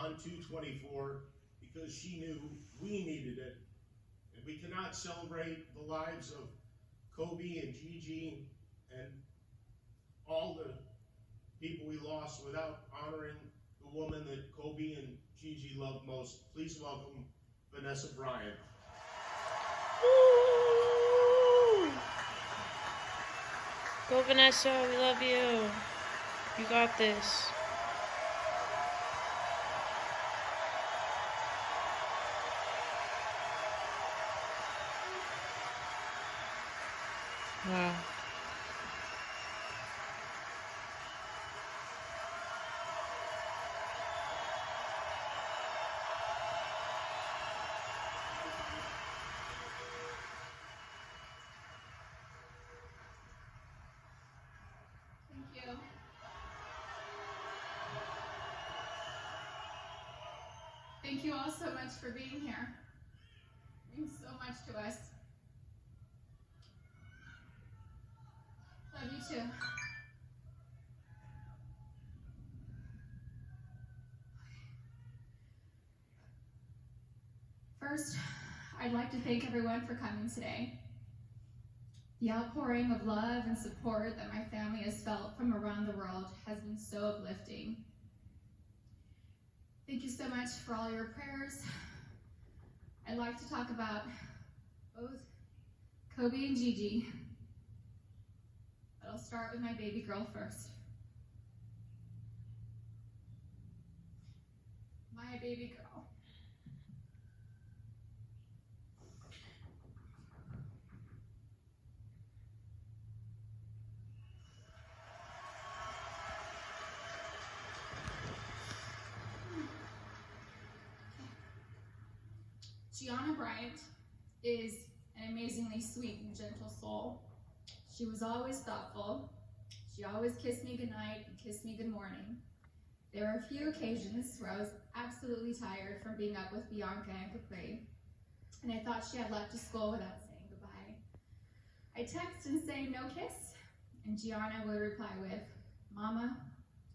on 224 because she knew we needed it. And we cannot celebrate the lives of Kobe and Gigi and all the people we lost without honoring the woman that Kobe and Gigi loved most. Please welcome Vanessa Bryant. Woo! Go Vanessa, we love you. You got this. Wow. Thank you. Thank you all so much for being here. It means so much to us. Love you too. First, I'd like to thank everyone for coming today. The outpouring of love and support that my family has felt from around the world has been so uplifting. Thank you so much for all your prayers. I'd like to talk about both Kobe and Gigi, but I'll start with my baby girl first. My baby girl. Gianna Bryant is an amazingly sweet and gentle soul. She was always thoughtful. She always kissed me goodnight and kissed me good morning. There were a few occasions where I was absolutely tired from being up with Bianca and Capri, and I thought she had left to school without saying goodbye. I text and say no kiss, and Gianna would reply with, "Mama,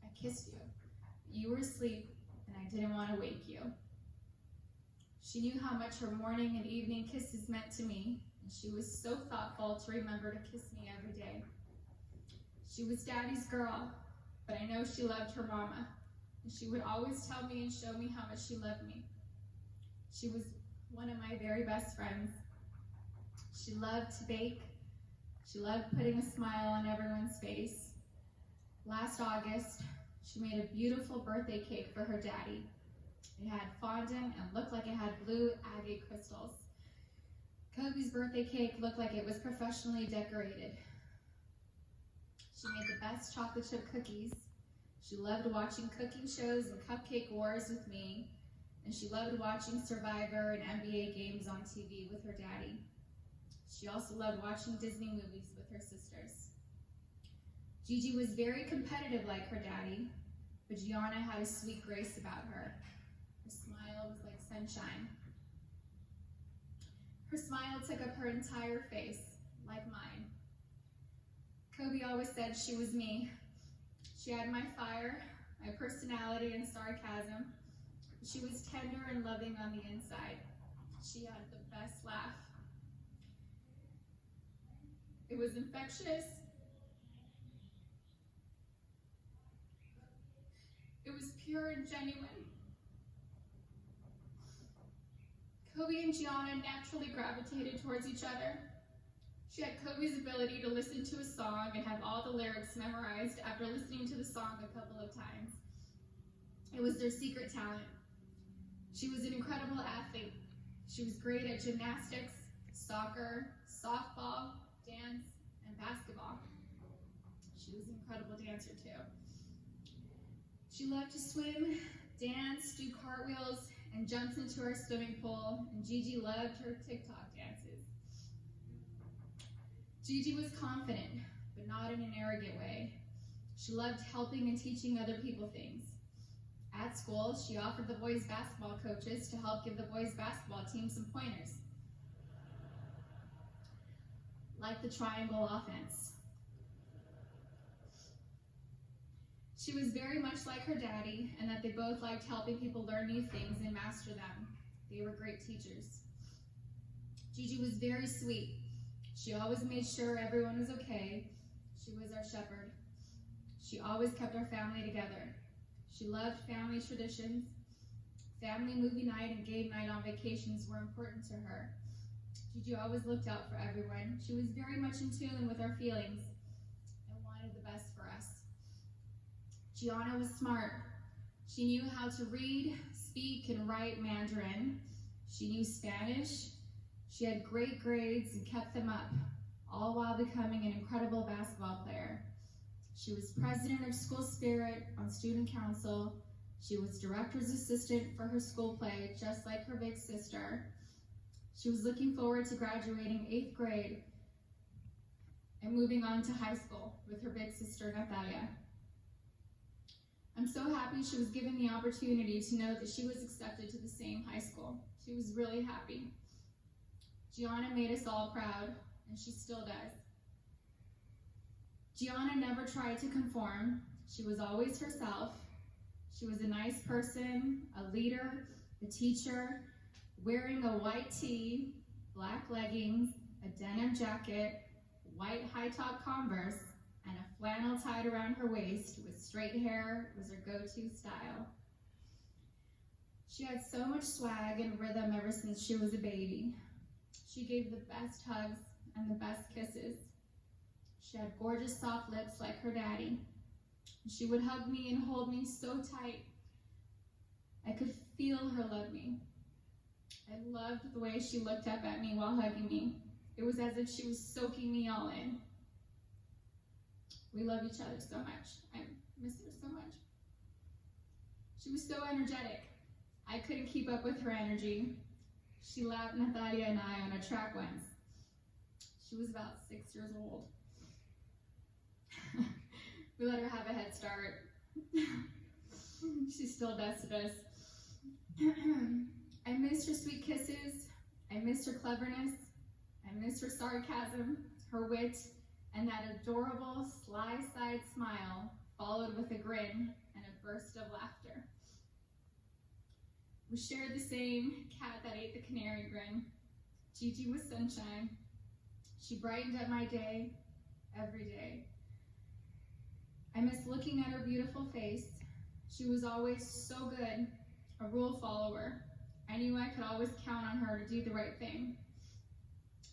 I kissed you. You were asleep, and I didn't want to wake you." She knew how much her morning and evening kisses meant to me, and she was so thoughtful to remember to kiss me every day. She was Daddy's girl, but I know she loved her mama, and she would always tell me and show me how much she loved me. She was one of my very best friends. She loved to bake. She loved putting a smile on everyone's face. Last August, she made a beautiful birthday cake for her daddy. It had fondant and looked like it had blue agate crystals. Kobe's birthday cake looked like it was professionally decorated. She made the best chocolate chip cookies. She loved watching cooking shows and cupcake wars with me, and she loved watching Survivor and NBA games on TV with her daddy. She also loved watching Disney movies with her sisters. Gigi was very competitive like her daddy, but Gianna had a sweet grace about her. Her smile was like sunshine. Her smile took up her entire face, like mine. Kobe always said she was me. She had my fire, my personality and sarcasm. She was tender and loving on the inside. She had the best laugh. It was infectious. It was pure and genuine. Kobe and Gianna naturally gravitated towards each other. She had Kobe's ability to listen to a song and have all the lyrics memorized after listening to the song a couple of times. It was their secret talent. She was an incredible athlete. She was great at gymnastics, soccer, softball, dance, and basketball. She was an incredible dancer too. She loved to swim, dance, do cartwheels, and jumps into her swimming pool, and Gigi loved her TikTok dances. Gigi was confident, but not in an arrogant way. She loved helping and teaching other people things. At school, she offered the boys' basketball coaches to help give the boys' basketball team some pointers, like the triangle offense. She was very much like her daddy, and that they both liked helping people learn new things and master them. They were great teachers. Gigi was very sweet. She always made sure everyone was okay. She was our shepherd. She always kept our family together. She loved family traditions. Family movie night and game night on vacations were important to her. Gigi always looked out for everyone. She was very much in tune with our feelings and wanted the best for us. Gianna was smart. She knew how to read, speak, and write Mandarin. She knew Spanish. She had great grades and kept them up, all while becoming an incredible basketball player. She was president of School Spirit on student council. She was director's assistant for her school play, just like her big sister. She was looking forward to graduating 8th grade and moving on to high school with her big sister, Natalia. I'm so happy she was given the opportunity to know that she was accepted to the same high school. She was really happy. Gianna made us all proud, and she still does. Gianna never tried to conform. She was always herself. She was a nice person, a leader, a teacher, wearing a white tee, black leggings, a denim jacket, white high-top Converse, and a flannel tied around her waist with straight hair was her go-to style. She had so much swag and rhythm ever since she was a baby. She gave the best hugs and the best kisses. She had gorgeous soft lips like her daddy. She would hug me and hold me so tight. I could feel her love me. I loved the way she looked up at me while hugging me. It was as if she was soaking me all in. We love each other so much. I miss her so much. She was so energetic. I couldn't keep up with her energy. She lapped Natalia and I on a track once. She was about 6 years old. We let her have a head start. She still bested us. I missed her sweet kisses. I missed her cleverness. I missed her sarcasm, her wit, and that adorable sly-side smile followed with a grin and a burst of laughter. We shared the same cat that ate the canary grin. Gigi was sunshine. She brightened up my day every day. I miss looking at her beautiful face. She was always so good, a rule follower. I knew I could always count on her to do the right thing.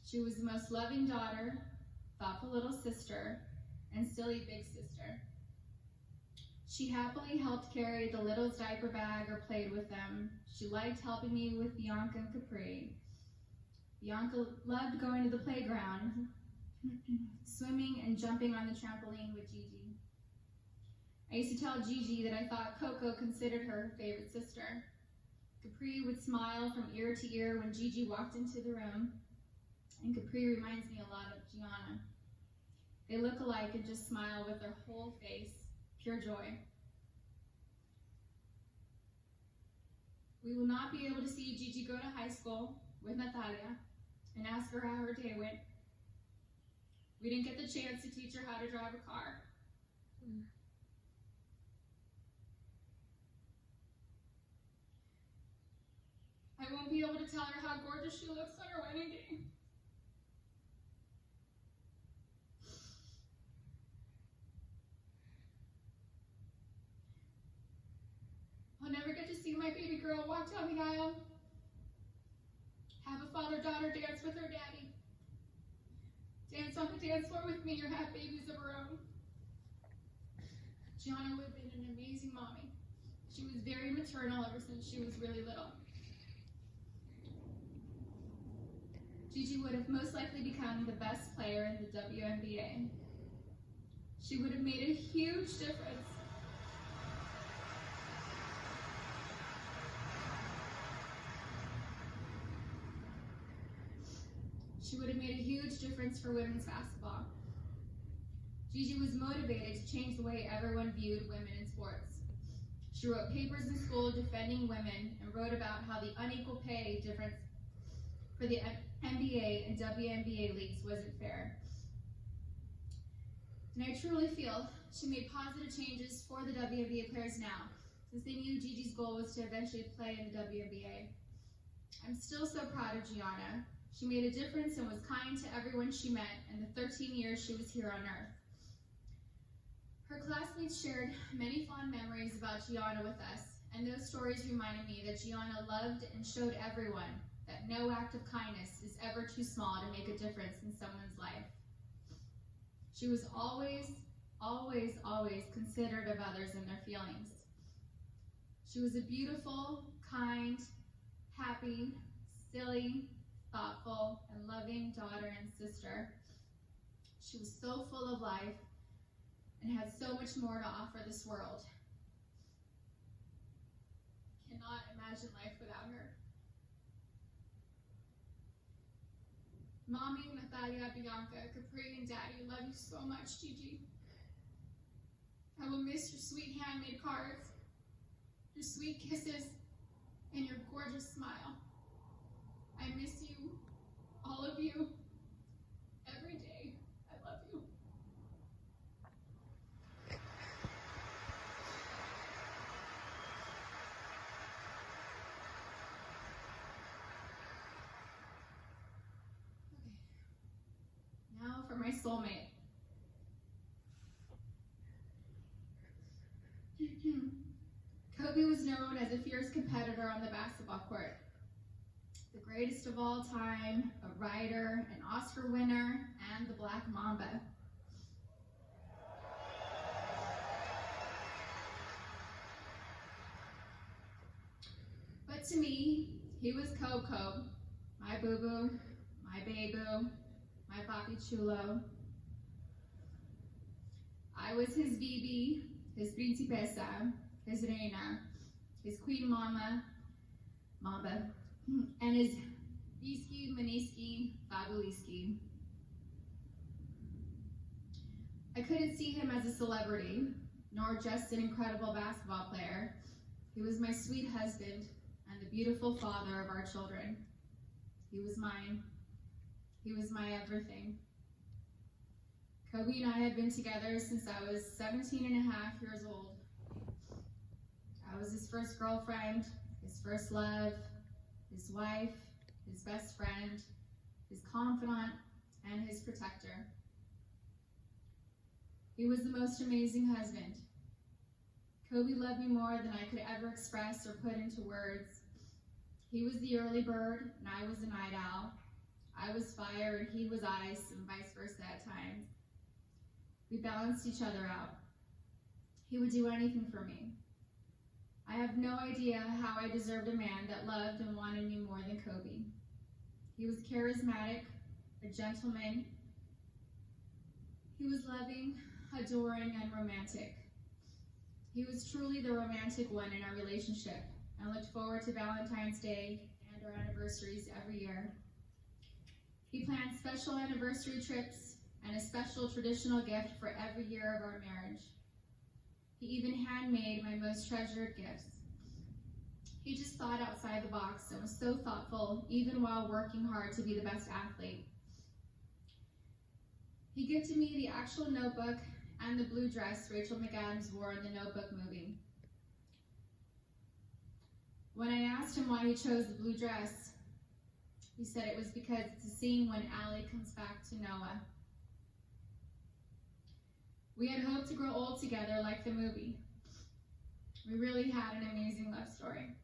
She was the most loving daughter, thoughtful little sister, and silly big sister. She happily helped carry the little's diaper bag or played with them. She liked helping me with Bianca and Capri. Bianca loved going to the playground, swimming and jumping on the trampoline with Gigi. I used to tell Gigi that I thought Coco considered her favorite sister. Capri would smile from ear to ear when Gigi walked into the room, and Capri reminds me a lot of Gianna. They look alike and just smile with their whole face, pure joy. We will not be able to see Gigi go to high school with Natalia and ask her how her day went. We didn't get the chance to teach her how to drive a car. I won't be able to tell her how gorgeous she looks on her wedding day. I'll never get to see my baby girl walk down the aisle, have a father-daughter dance with her daddy, dance on the dance floor with me, or have babies of her own. Gianna would have been an amazing mommy. She was very maternal ever since she was really little. Gigi would have most likely become the best player in the WNBA. She would have made a huge difference. She would have made a huge difference for women's basketball. Gigi was motivated to change the way everyone viewed women in sports. She wrote papers in school defending women and wrote about how the unequal pay difference for the NBA and WNBA leagues wasn't fair. And I truly feel she made positive changes for the WNBA players now, since they knew Gigi's goal was to eventually play in the WNBA. I'm still so proud of Gianna. She made a difference and was kind to everyone she met in the 13 years she was here on Earth. Her classmates shared many fond memories about Gianna with us, and those stories reminded me that Gianna loved and showed everyone that no act of kindness is ever too small to make a difference in someone's life. She was always, always, always considerate of others and their feelings. She was a beautiful, kind, happy, silly, thoughtful, and loving daughter and sister. She was so full of life and had so much more to offer this world. Cannot imagine life without her. Mommy, Natalia, Bianca, Capri, and Daddy love you so much, Gigi. I will miss your sweet handmade cards, your sweet kisses, and your gorgeous smile. I miss you, all of you, every day. I love you. Okay. Now for my soulmate. Kobe was known as a fierce competitor on the basketball court. The greatest of all time, a writer, an Oscar winner, and the Black Mamba. But to me, he was Coco, my boo-boo, my baby-boo, my papi chulo. I was his Bibi, his principesa, his reina, his queen mama, Mamba, and his Biski, Maniski, Babuliski. I couldn't see him as a celebrity, nor just an incredible basketball player. He was my sweet husband and the beautiful father of our children. He was mine. He was my everything. Kobe and I had been together since I was 17 and a half years old. I was his first girlfriend, his first love, his wife, his best friend, his confidant, and his protector. He was the most amazing husband. Kobe loved me more than I could ever express or put into words. He was the early bird, and I was the night owl. I was fire, and he was ice, and vice versa at times. We balanced each other out. He would do anything for me. I have no idea how I deserved a man that loved and wanted me more than Kobe. He was charismatic, a gentleman. He was loving, adoring, and romantic. He was truly the romantic one in our relationship, and looked forward to Valentine's Day and our anniversaries every year. He planned special anniversary trips and a special traditional gift for every year of our marriage. He even handmade my most treasured gifts. He just thought outside the box and was so thoughtful, even while working hard to be the best athlete. He gifted me the actual notebook and the blue dress Rachel McAdams wore in the Notebook movie. When I asked him why he chose the blue dress, he said it was because it's a scene when Allie comes back to Noah. We had hoped to grow old together like the movie. We really had an amazing love story.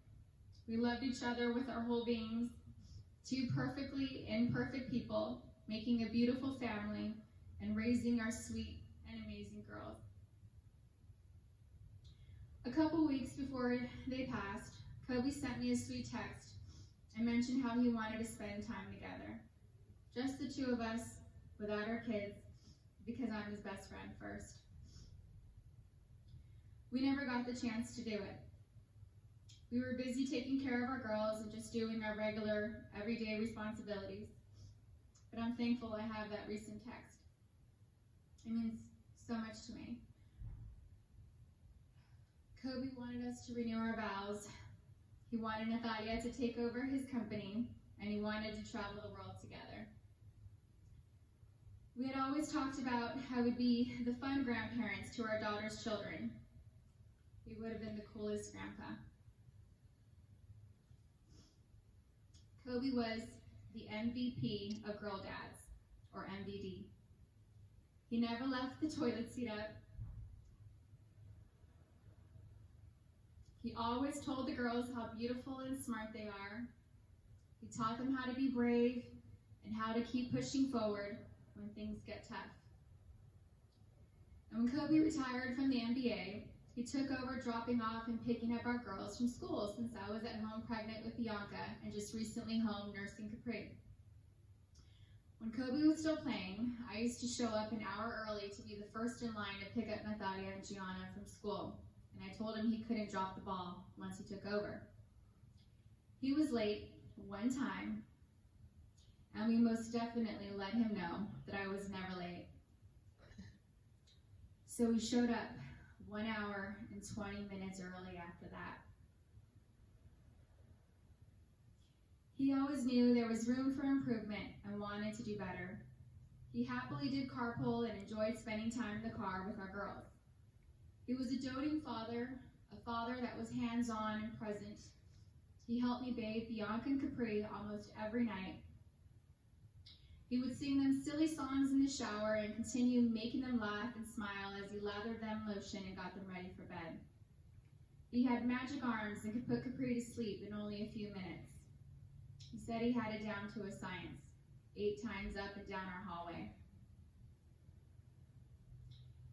We loved each other with our whole beings, two perfectly imperfect people, making a beautiful family and raising our sweet and amazing girls. A couple weeks before they passed, Kobe sent me a sweet text and mentioned how he wanted to spend time together. Just the two of us, without our kids, because I'm his best friend first. We never got the chance to do it. We were busy taking care of our girls and just doing our regular, everyday responsibilities. But I'm thankful I have that recent text. It means so much to me. Kobe wanted us to renew our vows. He wanted Natalia to take over his company, and he wanted to travel the world together. We had always talked about how we'd be the fun grandparents to our daughter's children. We would have been the coolest grandpa. Kobe was the MVP of Girl Dads, or MVD. He never left the toilet seat up. He always told the girls how beautiful and smart they are. He taught them how to be brave and how to keep pushing forward when things get tough. And when Kobe retired from the NBA, he took over dropping off and picking up our girls from school since I was at home pregnant with Bianca and just recently home nursing Capri. When Kobe was still playing, I used to show up an hour early to be the first in line to pick up Natalia and Gianna from school, and I told him he couldn't drop the ball once he took over. He was late one time, and we most definitely let him know that I was never late. So he showed up 1 hour and 20 minutes early after that. He always knew there was room for improvement and wanted to do better. He happily did carpool and enjoyed spending time in the car with our girls. He was a doting father, a father that was hands-on and present. He helped me bathe Bianca and Capri almost every night. He would sing them silly songs in the shower and continue making them laugh and smile as he lathered them lotion and got them ready for bed. He had magic arms and could put Capri to sleep in only a few minutes. He said he had it down to a science, 8 times up and down our hallway.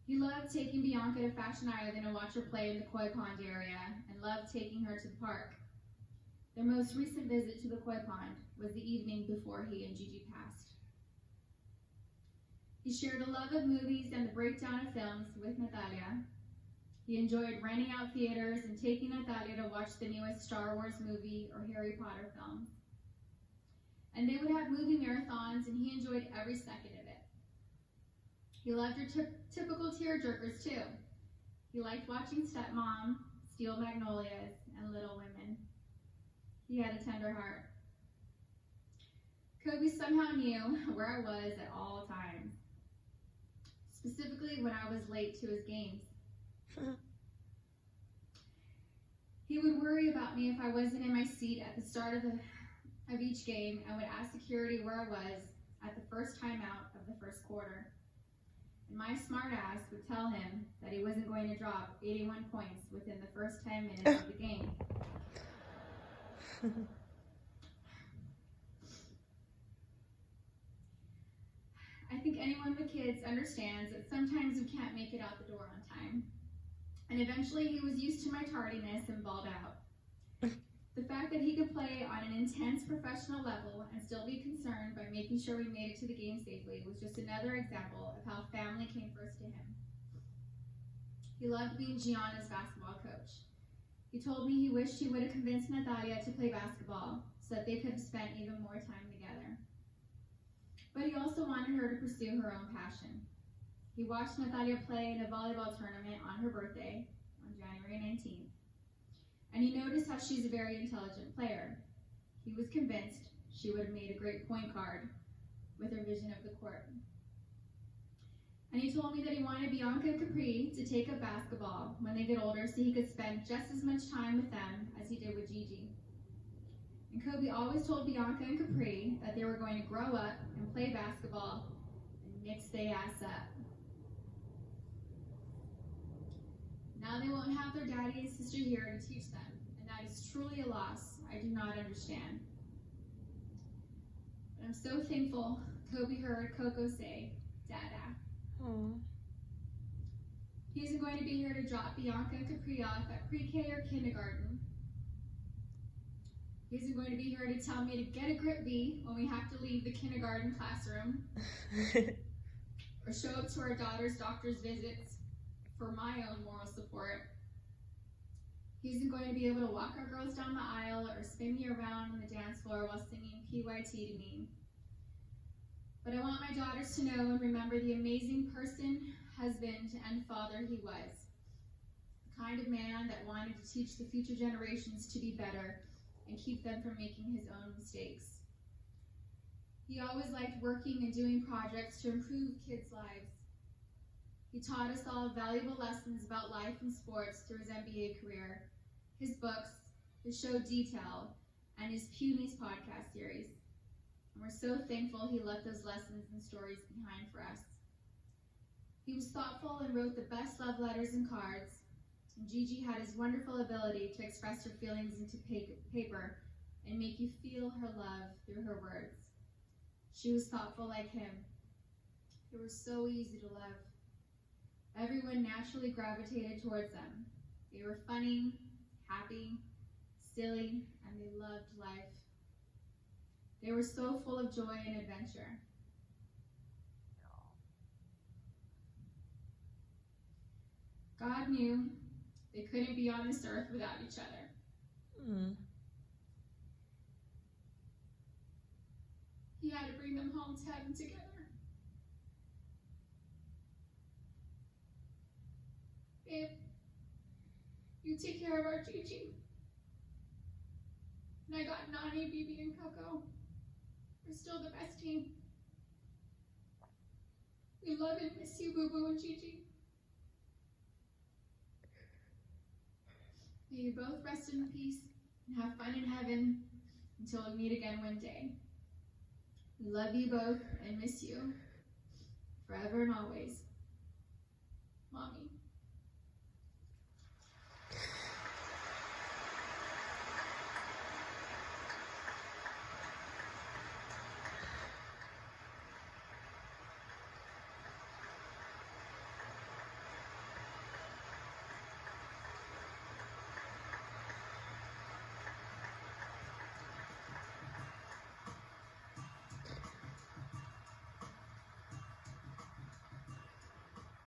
He loved taking Bianca to Fashion Island and watch her play in the koi pond area, and loved taking her to the park. Their most recent visit to the koi pond was the evening before he and Gigi passed. He shared a love of movies and the breakdown of films with Natalia. He enjoyed renting out theaters and taking Natalia to watch the newest Star Wars movie or Harry Potter film. And they would have movie marathons, and he enjoyed every second of it. He loved your typical tearjerkers too. He liked watching Stepmom, Steel Magnolias, and Little Women. He had a tender heart. Kobe somehow knew where I was at all times, specifically when I was late to his games. He would worry about me if I wasn't in my seat at the start of each game, and would ask security where I was at the first timeout of the first quarter. And my smart ass would tell him that he wasn't going to drop 81 points within the first 10 minutes of the game. I think anyone with kids understands that sometimes we can't make it out the door on time. And eventually he was used to my tardiness and balled out. The fact that he could play on an intense professional level and still be concerned by making sure we made it to the game safely was just another example of how family came first to him. He loved being Gianna's basketball coach. He told me he wished he would have convinced Natalia to play basketball so that they could have spent even more time together. But he also wanted her to pursue her own passion. He watched Natalia play in a volleyball tournament on her birthday on January 19th. And he noticed how she's a very intelligent player. He was convinced she would have made a great point guard with her vision of the court. And he told me that he wanted Bianca and Capri to take up basketball when they get older so he could spend just as much time with them as he did with Gigi. And Kobe always told Bianca and Capri that they were going to grow up and play basketball and mix their ass up. Now they won't have their daddy and sister here to teach them, and that is truly a loss I do not understand. But I'm so thankful Kobe heard Coco say, Dada. Aww. He isn't going to be here to drop Bianca and Capri off at pre-K or kindergarten. He isn't going to be here to tell me to get a grip B when we have to leave the kindergarten classroom, or show up to our daughter's doctor's visits for my own moral support. He isn't going to be able to walk our girls down the aisle or spin me around on the dance floor while singing PYT to me. But I want my daughters to know and remember the amazing person, husband, and father he was. The kind of man that wanted to teach the future generations to be better and keep them from making his own mistakes. He always liked working and doing projects to improve kids' lives. He taught us all valuable lessons about life and sports through his NBA career, his books, his show Detail, and his Punies podcast series. And we're so thankful he left those lessons and stories behind for us. He was thoughtful and wrote the best love letters and cards, and Gigi had his wonderful ability to express her feelings into paper and make you feel her love through her words. She was thoughtful like him. They were so easy to love. Everyone naturally gravitated towards them. They were funny, happy, silly, and they loved life. They were so full of joy and adventure. God knew they couldn't be on this earth without each other. He had to bring them home to heaven together. Babe, you take care of our Gigi. And I got Nani, Bibi, and Coco. We're still the best team. We love and miss you, Boo Boo and Gigi. May you both rest in peace and have fun in heaven until we meet again one day. We love you both and miss you forever and always. Mommy.